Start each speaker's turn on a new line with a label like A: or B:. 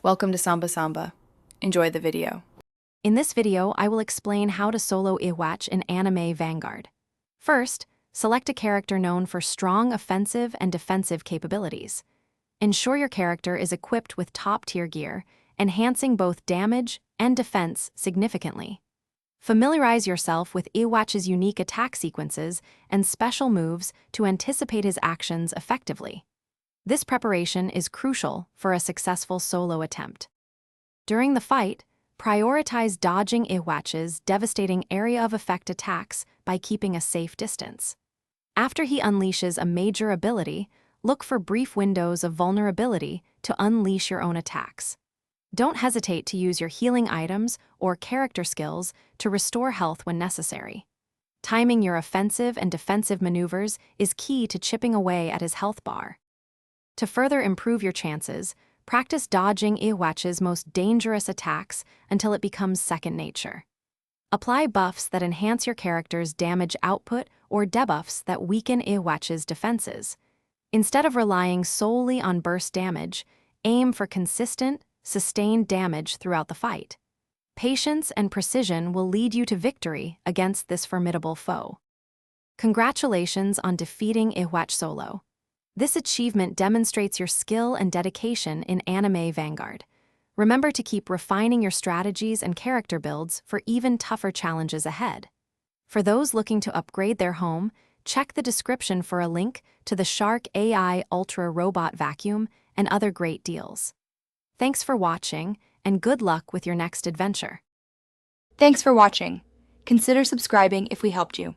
A: Welcome to Samba Samba. Enjoy the video.
B: In this video, I will explain how to solo Yhwach in anime Vanguard. First, select a character known for strong offensive and defensive capabilities. Ensure your character is equipped with top-tier gear, enhancing both damage and defense significantly. Familiarize yourself with Yhwach's unique attack sequences and special moves to anticipate his actions effectively. This preparation is crucial for a successful solo attempt. During the fight, prioritize dodging Yhwach's devastating area of effect attacks by keeping a safe distance. After he unleashes a major ability, look for brief windows of vulnerability to unleash your own attacks. Don't hesitate to use your healing items or character skills to restore health when necessary. Timing your offensive and defensive maneuvers is key to chipping away at his health bar. To further improve your chances, practice dodging Yhwach's most dangerous attacks until it becomes second nature. Apply buffs that enhance your character's damage output or debuffs that weaken Yhwach's defenses. Instead of relying solely on burst damage, aim for consistent, sustained damage throughout the fight. Patience and precision will lead you to victory against this formidable foe. Congratulations on defeating Yhwach solo. This achievement demonstrates your skill and dedication in anime Vanguard. Remember to keep refining your strategies and character builds for even tougher challenges ahead. For those looking to upgrade their home, check the description for a link to the Shark AI Ultra Robot Vacuum and other great deals. Thanks for watching, and good luck with your next adventure.
C: Thanks for watching. Consider subscribing if we helped you.